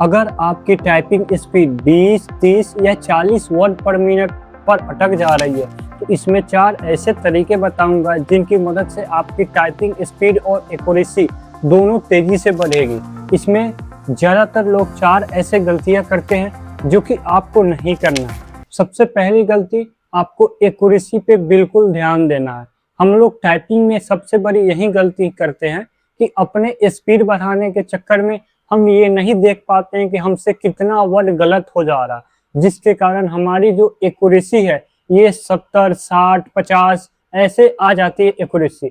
अगर आपकी typing speed 20, 30 या 40 वर्ड पर मिनट पर अटक जा रही है, तो इसमें 4 ऐसे तरीके बताऊंगा जिनकी मदद से आपकी टाइपिंग स्पीड और एक्यूरेसी दोनों तेजी से बढ़ेगी। इसमें ज़्यादातर लोग 4 ऐसे गलतियां करते हैं जो कि आपको नहीं करना है। सबसे पहली गलती, आपको एक्यूरेसी पे बिल्कुल ध्यान देना है। हम लोग टाइपिंग में सबसे बड़ी यही गलती करते हैं कि अपने स्पीड बढ़ाने के चक्कर में हम ये नहीं देख पाते हैं कि हमसे कितना वर्ड गलत हो जा रहा है, जिसके कारण हमारी जो एक्यूरेसी है ये 70, 60, 50 ऐसे आ जाती है एक्यूरेसी,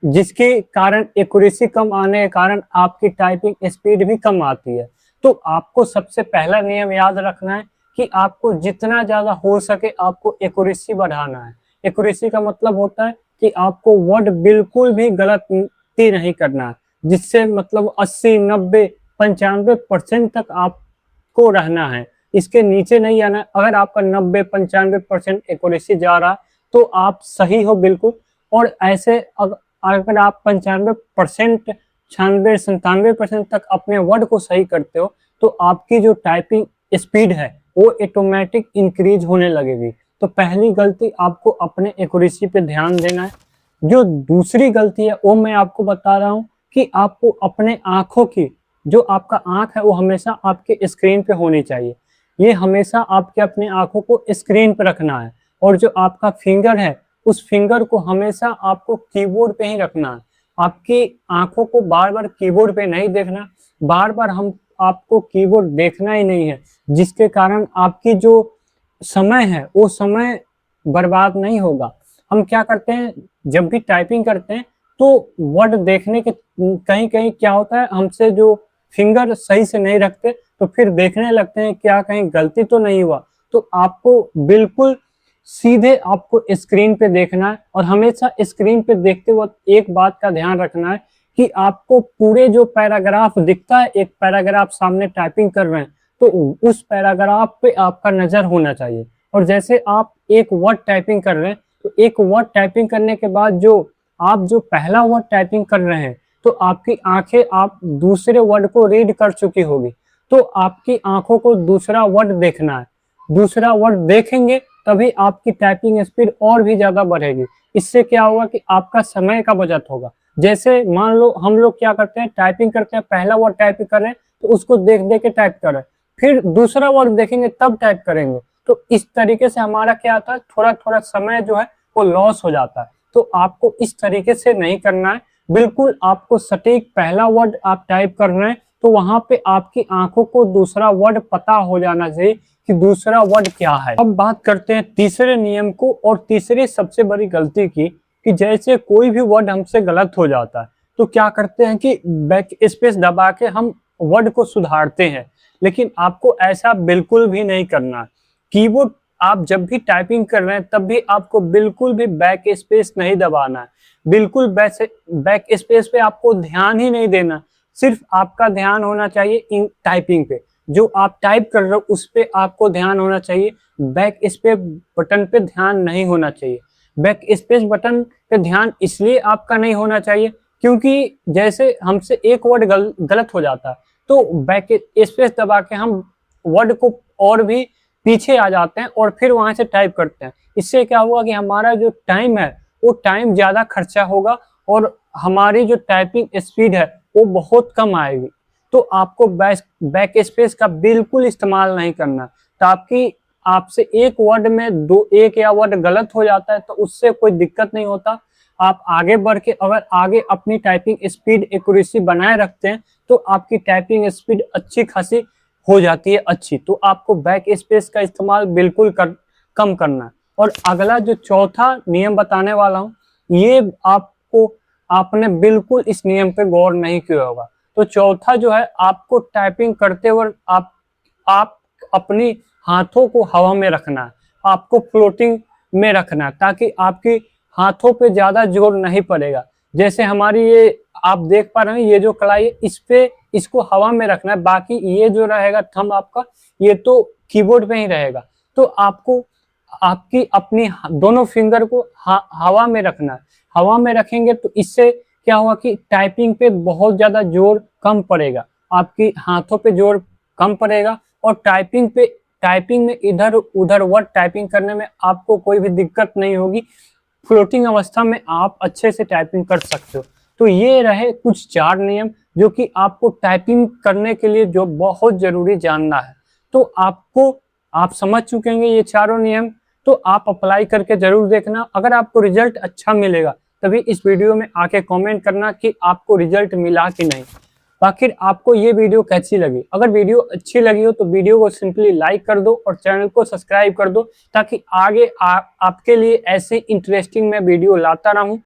जिसके कारण एक्यूरेसी कम आने के कारण आपकी टाइपिंग स्पीड भी कम आती है। तो आपको सबसे पहला नियम याद रखना है कि आपको जितना ज्यादा हो सके आपको एक्यूरेसी बढ़ाना है। एक्यूरेसी का मतलब होता है कि आपको वर्ड बिल्कुल भी गलती नहीं करना है, जिससे मतलब 80, 90, 95% तक आपको रहना है। इसके नीचे नहीं आना। अगर आपका 90, 95% एक्यूरेसी जा रहा तो आप सही हो बिल्कुल। और ऐसे अगर आप 95%, 96, 97% तक अपने वर्ड को सही करते हो तो आपकी जो टाइपिंग स्पीड है वो ऑटोमेटिक इंक्रीज होने लगेगी। तो पहली गलती, आपको अपने एक्यूरेसी पे ध्यान देना है। जो दूसरी गलती है वो मैं आपको बता रहा हूँ कि आपको अपने आंखों की, जो आपका आंख है वो हमेशा आपके स्क्रीन पे होनी चाहिए। ये हमेशा आपके अपने आंखों को स्क्रीन पे रखना है। और जो आपका फिंगर है उस फिंगर को हमेशा आपको कीबोर्ड पे ही रखना है। आपकी आंखों को बार बार कीबोर्ड पे नहीं देखना। बार बार हम आपको कीबोर्ड देखना ही नहीं है, जिसके कारण आपकी जो समय है वो समय बर्बाद नहीं होगा। हम क्या करते हैं, जब भी टाइपिंग करते हैं तो वर्ड देखने के कहीं कहीं क्या होता है, हमसे जो फिंगर सही से नहीं रखते तो फिर देखने लगते हैं क्या कहीं गलती तो नहीं हुआ। तो आपको बिल्कुल सीधे आपको स्क्रीन पे देखना है। और हमेशा स्क्रीन पे देखते वक्त एक बात का ध्यान रखना है कि आपको पूरे जो पैराग्राफ दिखता है, एक पैराग्राफ सामने टाइपिंग कर रहे हैं तो उस पैराग्राफ पे आपका नजर होना चाहिए। और जैसे आप एक वर्ड टाइपिंग कर रहे हैं तो एक वर्ड टाइपिंग करने के बाद जो पहला वर्ड टाइपिंग कर रहे हैं तो आपकी आंखें आप दूसरे वर्ड को रीड कर चुकी होगी, तो आपकी आंखों को दूसरा वर्ड देखना है। दूसरा वर्ड देखेंगे तभी आपकी टाइपिंग स्पीड और भी ज्यादा बढ़ेगी। इससे क्या होगा कि आपका समय का बचत होगा। जैसे मान लो हम लोग क्या करते हैं, टाइपिंग करते हैं, पहला वर्ड टाइपिंग कर रहे हैं तो उसको देख देख के टाइप कर रहे हैं, फिर दूसरा वर्ड देखेंगे तब टाइप करेंगे। तो इस तरीके से हमारा क्या आता है, थोड़ा थोड़ा समय जो है वो लॉस हो जाता है। तो आपको इस तरीके से नहीं करना है। बिल्कुल आपको सटीक पहला वर्ड आप टाइप कर रहे हैं तो वहां पे आपकी आंखों को दूसरा वर्ड पता हो जाना चाहिए कि दूसरा वर्ड क्या है। अब बात करते हैं तीसरे नियम को और तीसरी सबसे बड़ी गलती की, कि जैसे कोई भी वर्ड हमसे गलत हो जाता है तो क्या करते हैं कि बैक स्पेस दबा के हम वर्ड को सुधारते हैं। लेकिन आपको ऐसा बिल्कुल भी नहीं करना। कीबोर्ड आप जब भी टाइपिंग कर रहे हैं तब भी आपको बिल्कुल भी बैक स्पेस नहीं दबाना है। बिल्कुल बैक स्पेस पे आपको ध्यान ही नहीं देना। सिर्फ आपका ध्यान होना चाहिए इन टाइपिंग पे, जो आप टाइप कर रहे हो उस पे आपको ध्यान होना चाहिए। बैक स्पेस बटन पे ध्यान नहीं होना चाहिए। बैक स्पेस बटन पे ध्यान इसलिए आपका नहीं होना चाहिए क्योंकि जैसे हमसे एक वर्ड गलत हो जाता है तो बैक स्पेस दबा के हम वर्ड को और भी पीछे आ जाते हैं और फिर वहां से टाइप करते हैं। इससे क्या हुआ कि हमारा जो टाइम है वो टाइम ज्यादा खर्चा होगा और हमारी जो टाइपिंग स्पीड है वो बहुत कम आएगी। तो आपको बैक स्पेस का बिल्कुल इस्तेमाल नहीं करना। ताकि आपसे एक वर्ड में एक या वर्ड गलत हो जाता है तो उससे कोई दिक्कत नहीं होता। आप आगे बढ़ के अगर आगे अपनी टाइपिंग स्पीड एक्यूरेसी बनाए रखते हैं तो आपकी टाइपिंग स्पीड अच्छी खासी हो जाती है अच्छी। तो आपको बैक स्पेस का इस्तेमाल बिल्कुल कम करना है। और अगला जो चौथा नियम बताने वाला हूँ, ये आपने बिल्कुल इस नियम पे गौर नहीं किया होगा। तो चौथा जो है, आपको टाइपिंग करते वक्त आप अपनी हाथों को हवा में रखना है। आपको फ्लोटिंग में रखना है ताकि आपकी हाथों पे ज्यादा जोर नहीं पड़ेगा। जैसे हमारी ये आप देख पा रहे हैं, ये जो कलाई है इस पे इसको हवा में रखना है। बाकी ये जो रहेगा थंब आपका, ये तो कीबोर्ड पे ही रहेगा। तो आपको आपकी अपनी दोनों फिंगर को हवा में रखना है। हवा में रखेंगे तो इससे क्या होगा कि टाइपिंग पे बहुत ज्यादा जोर कम पड़ेगा। आपकी हाथों पे जोर कम पड़ेगा और टाइपिंग में इधर उधर वर्ड टाइपिंग करने में आपको कोई भी दिक्कत नहीं होगी। फ्लोटिंग अवस्था में आप अच्छे से टाइपिंग कर सकते हो। तो ये रहे कुछ 4 नियम जो कि आपको टाइपिंग करने के लिए जो बहुत जरूरी जानना है। तो आप समझ चुके होंगे ये चारों नियम, तो आप अप्लाई करके जरूर देखना। अगर आपको रिजल्ट अच्छा मिलेगा तभी इस वीडियो में आके कमेंट करना कि आपको रिजल्ट मिला कि नहीं। बाकी आपको ये वीडियो कैसी लगी? अगर वीडियो अच्छी लगी हो तो वीडियो को सिंपली लाइक कर दो और चैनल को सब्सक्राइब कर दो, ताकि आगे आपके लिए ऐसे इंटरेस्टिंग मैं वीडियो लाता रहूं।